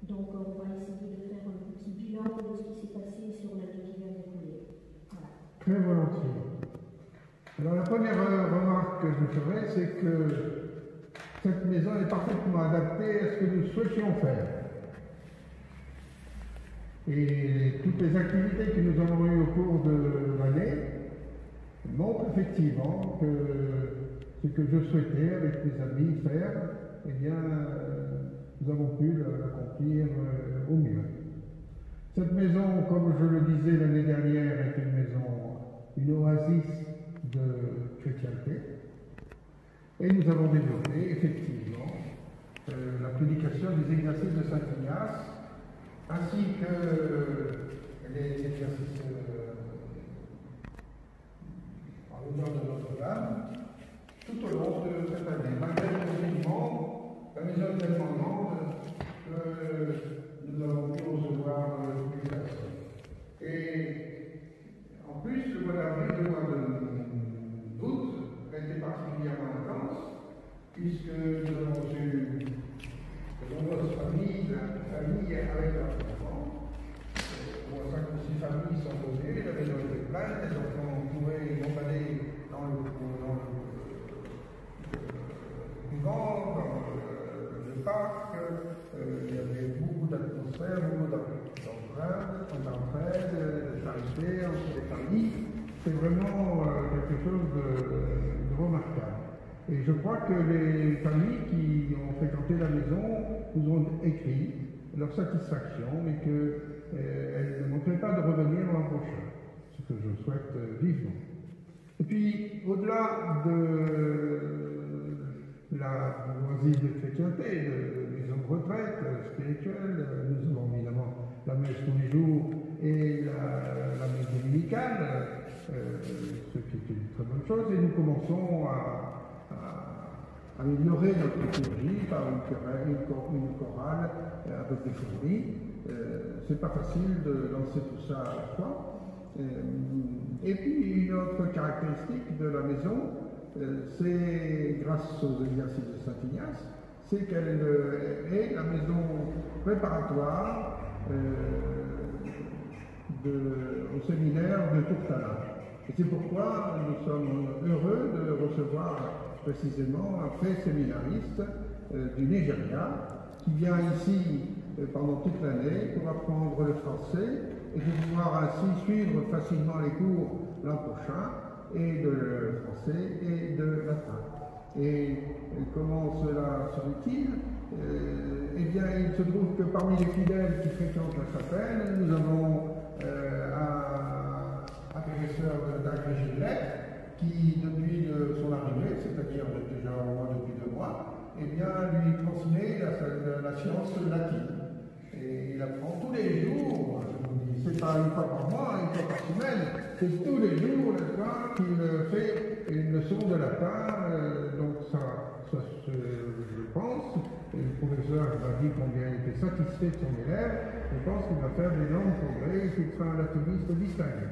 Donc on va essayer de faire un petit bilan de ce qui s'est passé sur l'année qui vient d'écouler. Voilà. Très volontiers. Alors la première remarque que je ferai, c'est que cette maison est parfaitement adaptée à ce que nous souhaitions faire. Et toutes les activités que nous avons eues au cours de l'année montrent effectivement que ce que je souhaitais avec mes amis faire, eh bien, nous avons pu l'accomplir au mieux. Cette maison, comme je le disais l'année dernière, est une maison, une oasis de chrétienté. Et nous avons développé effectivement la prédication des exercices de Saint Ignace, ainsi que les exercices en l'honneur de Notre-Dame, tout au long de cette année. Malgré le confinement, la maison est tellement grande que nous avons pu recevoir plus de personnes. Et en plus, le mois d'avril, le mois d'août, a été particulièrement intense, puisque nous avons eu de nombreuses familles avec leurs enfants. Au moins 5 ou 6 familles sont venues, la maison était pleine, les enfants pouvaient gambader dans le couvent, dans le parc. Il y avait beaucoup d'atmosphère, beaucoup d'entraide, de charité entre les familles. C'est vraiment quelque chose de remarquable. Et je crois que les familles qui ont fréquenté la maison nous ont écrit leur satisfaction, mais qu'elles ne manqueraient pas de revenir l'an prochain, ce que je souhaite vivement. Et puis, au-delà de la bourgeoisie de chrétienté, de maison de retraite spirituelle, nous avons évidemment la messe tous les jours et la messe dominicale, ce qui est une très bonne chose, et nous commençons à améliorer notre liturgie par une chorale avec des choris. C'est pas facile de lancer tout ça à la fois. Et puis une autre caractéristique de la maison, c'est grâce aux exercices de Saint Ignace, c'est qu'elle est la maison préparatoire au séminaire de Tourtala. Et c'est pourquoi nous sommes heureux de recevoir précisément un pré séminariste du Nigeria qui vient ici pendant toute l'année pour apprendre le français et de pouvoir ainsi suivre facilement les cours l'an prochain et de français et de latin. Et comment cela se fait-il? Eh bien, il se trouve que parmi les fidèles qui fréquentent la chapelle, nous avons un professeur d'agrégé de lettres qui, depuis son arrivée, c'est-à-dire déjà au moins depuis 2 mois, eh bien, lui transmet la science latine. Et il apprend tous les jours, je vous dis, c'est pas une fois par mois, une fois par semaine, c'est tous les jours, qu'il fait une leçon de latin, donc ça je pense, et le professeur m'a dit combien il était satisfait de son élève, je pense qu'il va faire d'énormes progrès et qu'il sera un latiniste distingué.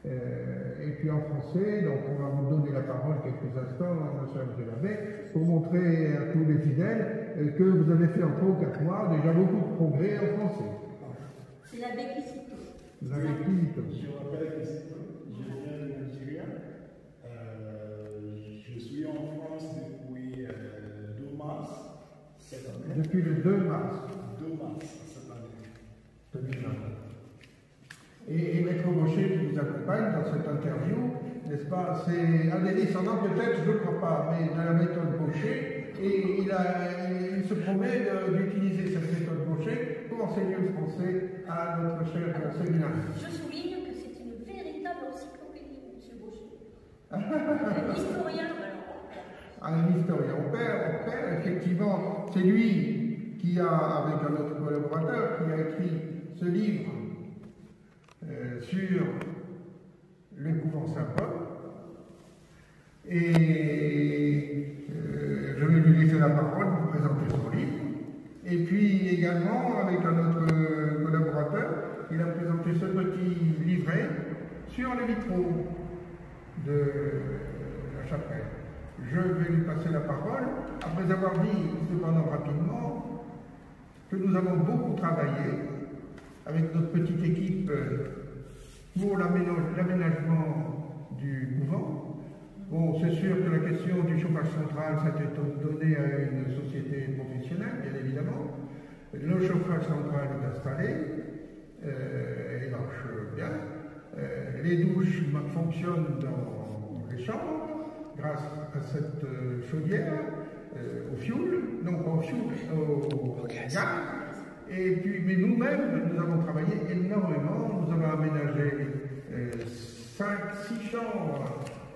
Et puis en français, donc on va vous donner la parole quelques instants, monsieur l'abbé, pour montrer à tous les fidèles que vous avez fait en 3 ou 4 mois déjà beaucoup de progrès en français. C'est l'abbé qui cite. L'abbé qui cite. Je m'appelle Christophe, je viens de Nigeria. Je suis en France depuis 2 mars cette année. Depuis le 2 mars. 2 mars cette année. 2020. Et Maître Gaucher qui vous accompagne dans cette interview, n'est-ce pas, c'est un des descendants peut-être, je ne crois pas, mais de la méthode Gaucher, et il se promet d'utiliser cette méthode Gaucher pour enseigner le français à notre cher séminariste. Je souligne que c'est une véritable encyclopédie, M. Gaucher. Un historien, Un historien. Au père, effectivement, c'est lui qui a, avec un autre collaborateur, qui a écrit ce livre sur le couvent Saint-Paul. Et je vais lui laisser la parole pour présenter son livre. Et puis également, avec un autre collaborateur, il a présenté ce petit livret sur les vitraux de la chapelle. Je vais lui passer la parole, après avoir dit, cependant rapidement, que nous avons beaucoup travaillé avec notre petite équipe pour l'aménagement du couvent. Bon, c'est sûr que la question du chauffage central, ça a été donné à une société professionnelle, bien évidemment. Le chauffage central est installé, il marche bien. Les douches fonctionnent dans les chambres grâce à cette chaudière au fioul, non pas au fioul, au gaz. Et puis, mais nous-mêmes, nous avons travaillé énormément. Nous avons aménagé 5-6 chambres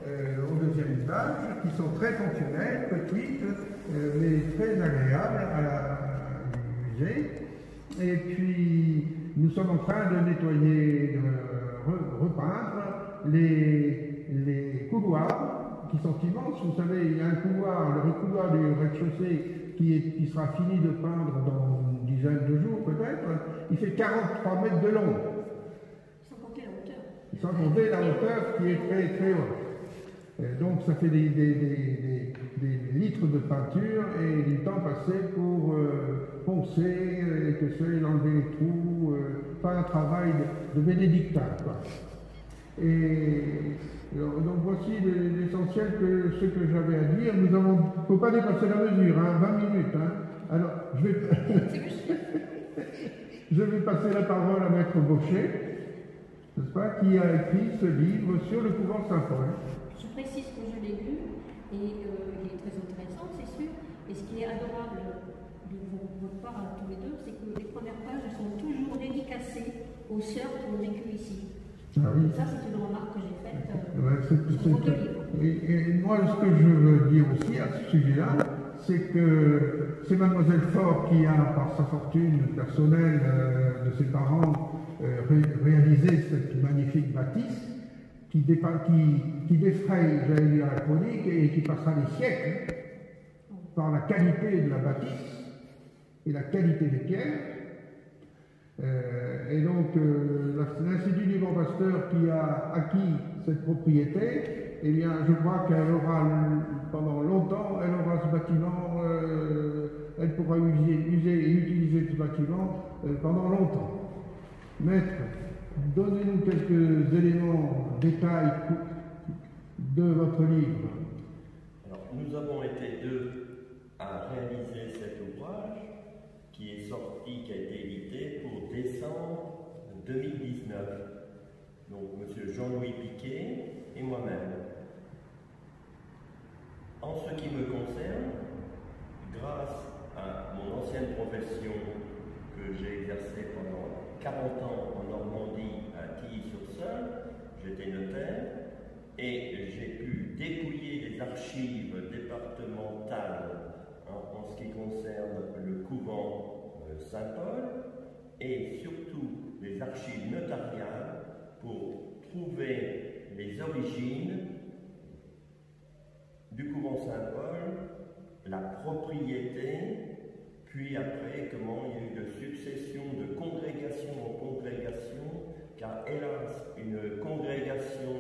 au deuxième étage qui sont très fonctionnelles, petites, mais très agréables à utiliser. Et puis, nous sommes en train de nettoyer, de repeindre les couloirs qui sont immenses. Vous savez, il y a un couloir, le couloir du rez-de-chaussée qui sera fini de peindre dans une dizaine de jours peut-être. Il fait 43 mètres de long. Sans compter la hauteur. Sans compter la hauteur qui est très très haute. Donc ça fait des litres de peinture et du temps passé pour poncer, écosser, enlever les trous, pas un travail de bénédictin, quoi. Et donc voici l'essentiel que ce que j'avais à dire. Nous avons, il ne faut pas dépasser la mesure, hein, 20 minutes. Hein. Alors, je vais passer la parole à Maître Baucher, n'est-ce pas, qui a écrit ce livre sur le couvent Saint-Paul. Je précise que je l'ai lu et il est très intéressant, c'est sûr. Et ce qui est adorable de votre part à tous les deux, c'est que les premières pages sont toujours dédicacées aux sœurs qui ont vécu ici. Ah oui. Ça, c'est une remarque que j'ai faite sur vos deux livres. Et moi, ce que je veux dire aussi à ce sujet-là, c'est que c'est Mademoiselle Faure qui a, par sa fortune personnelle de ses parents, réalisé cette magnifique bâtisse qui défraye, j'allais dire, la chronique et qui passera des siècles par la qualité de la bâtisse et la qualité des pierres. Et donc, l'Institut du Bon Pasteur qui a acquis cette propriété, eh bien, je crois qu'elle aura, pendant longtemps, elle aura ce bâtiment, elle pourra user et utiliser ce bâtiment pendant longtemps. Maître, donnez-nous quelques éléments, détails de votre livre. Alors, nous avons été deux à réaliser cet ouvrage qui est sorti, qui a été édité pour décembre 2019. Donc, M. Jean-Louis Piquet et moi-même. En ce qui me concerne, grâce à mon ancienne profession que j'ai exercée pendant 40 ans en Normandie, à Tilly-sur-Seine, j'étais notaire, et j'ai pu dépouiller les archives départementales en ce qui concerne le couvent Saint-Paul, et surtout les archives notariales pour trouver les origines du couvent Saint-Paul, la propriété, puis après comment il y a eu de succession de congrégation en congrégation, car hélas, une congrégation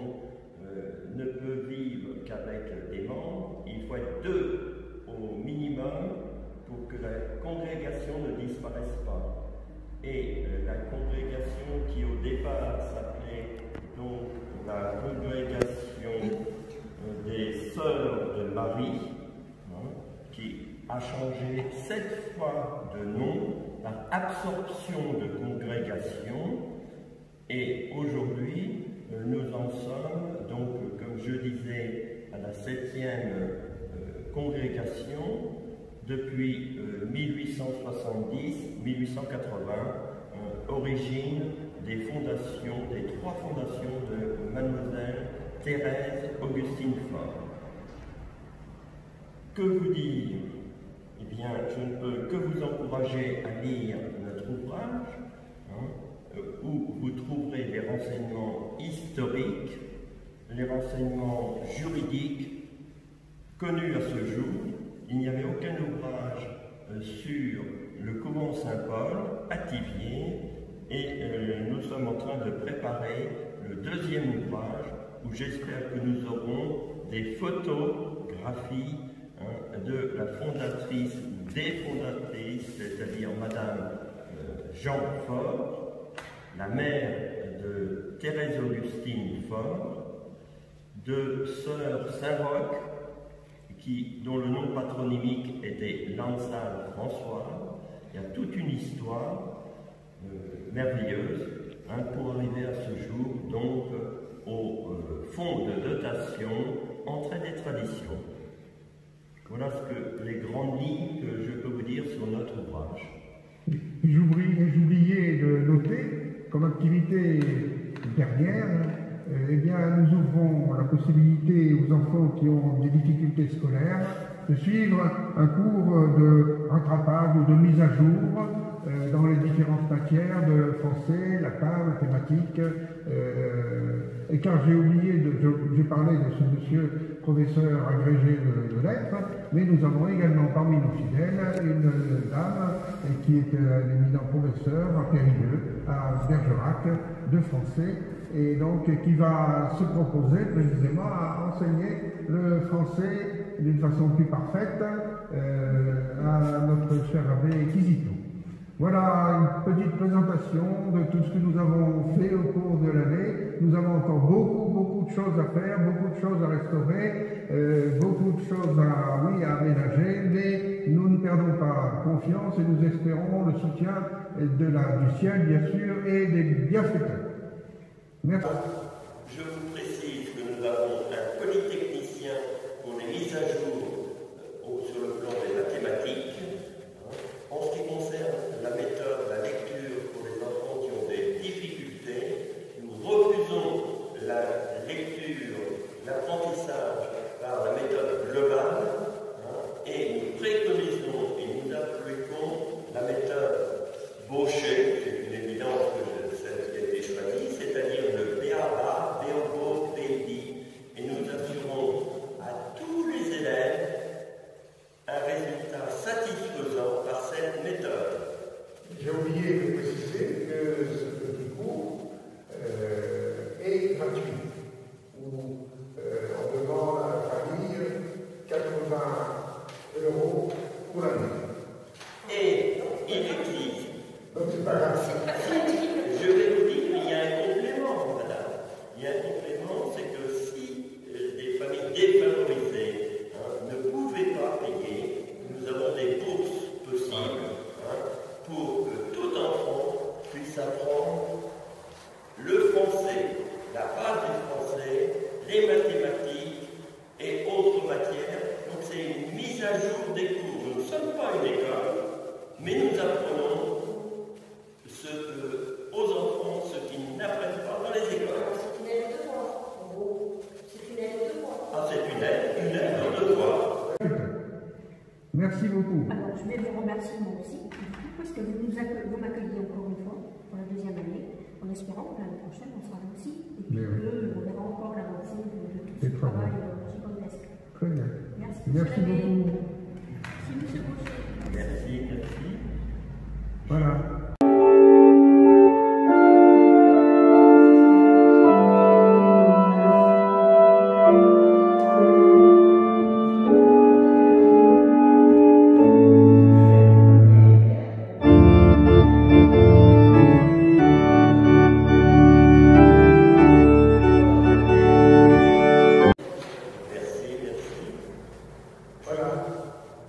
ne peut vivre qu'avec des membres, il faut être deux au minimum pour que la congrégation ne disparaisse pas. Et la congrégation qui au départ s'appelait donc la congrégation des Sœurs de Marie, qui a changé 7 fois de nom par absorption de congrégation, et aujourd'hui nous en sommes donc, comme je disais, à la 7e congrégation depuis 1870-1880, origine des fondations, des 3 fondations de Mademoiselle Thérèse Augustine Faure. Que vous dire? Eh bien, je ne peux que vous encourager à lire notre ouvrage, où vous trouverez les renseignements historiques, les renseignements juridiques connus à ce jour. Il n'y avait aucun ouvrage sur le couvent Saint-Paul à Thiviers, et nous sommes en train de préparer le 2e ouvrage où j'espère que nous aurons des photographies de la fondatrice des fondatrices, c'est-à-dire Madame Jean Faure, la mère de Thérèse-Augustine Faure, de Sœur Saint-Roch, dont le nom patronymique était Lansal François. Il y a toute une histoire merveilleuse pour arriver à ce jour, donc au fonds de dotation Entraide et Tradition. Voilà ce que les grandes lignes que je peux vous dire sur notre ouvrage. J'oubliais de noter, comme activité dernière, eh bien, nous ouvrons la possibilité aux enfants qui ont des difficultés scolaires de suivre un cours de rattrapage ou de mise à jour dans les différentes matières de français, latin, mathématiques. Et car j'ai oublié, j'ai parlé de ce monsieur professeur agrégé de lettres, mais nous avons également parmi nos fidèles une dame qui est un éminent professeur à Périgueux, à Bergerac, de français, et donc qui va se proposer précisément à enseigner le français d'une façon plus parfaite à notre cher abbé Quisito. Voilà une petite présentation de tout ce que nous avons fait au cours de l'année. Nous avons encore beaucoup de choses à faire, beaucoup de choses à restaurer, beaucoup de choses à aménager, mais nous ne perdons pas confiance et nous espérons le soutien du ciel, bien sûr, et des bienfaiteurs. Merci. Je vous précise que nous avons un polytechnicien pour les mises à jour sur le plan des mathématiques. En ce qui concerne la méthode, la lecture pour les enfants qui ont des difficultés, nous refusons la lecture, l'apprentissage par la méthode globale, et nous préconisons et nous appliquons la méthode Baucher, c'est une évidence que celle qui a été choisie, c'est-à-dire le BABA, BOBO, BDI, et nous assurons à tous les élèves un résultat satisfaisant par cette méthode. J'ai oublié de préciser que ce petit cours est gratuit, où on demande à la famille 80 € pour l'année. Et il utilise. Donc c'est pas grave. Je vais vous dire, il y a un complément, madame. Il y a un complément, c'est que si des familles défavorisées ne pouvaient pas payer, nous avons des bourses possibles pour que tout enfant puisse apprendre le français, la base du français, les mathématiques et autres matières. Donc c'est une mise à jour des cours. Nous ne sommes pas une école, mais nous apprenons aux enfants ce qu'ils n'apprennent pas dans les écoles. C'est une aide de voix, en gros. C'est une aide de voix. Ah, c'est une aide en devoir. Merci beaucoup. Alors, je vais vous remercier moi aussi, parce que vous m'accueillez encore une fois pour la deuxième année, en espérant que l'année prochaine, on sera là aussi, et puis on verra encore l'avancée de tout ce travail gigantesque. Très bien. Merci beaucoup. Merci, monsieur Baucher. Merci. Voilà.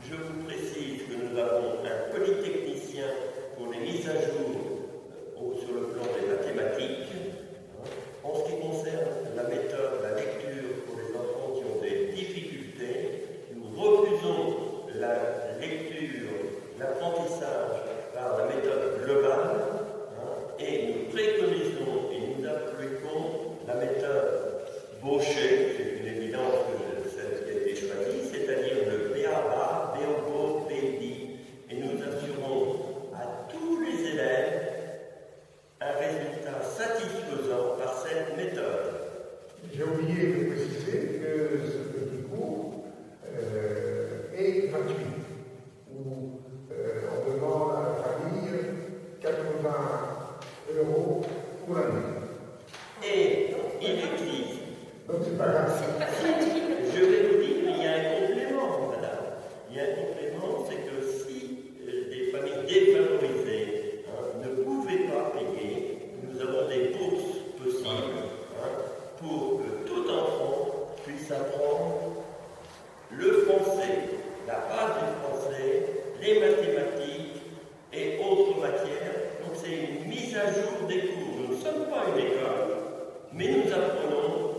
Je vous précise que nous avons un polytechnicien pour les mises à et mathématiques et autres matières. Donc c'est une mise à jour des cours. Nous ne sommes pas une école, mais nous apprenons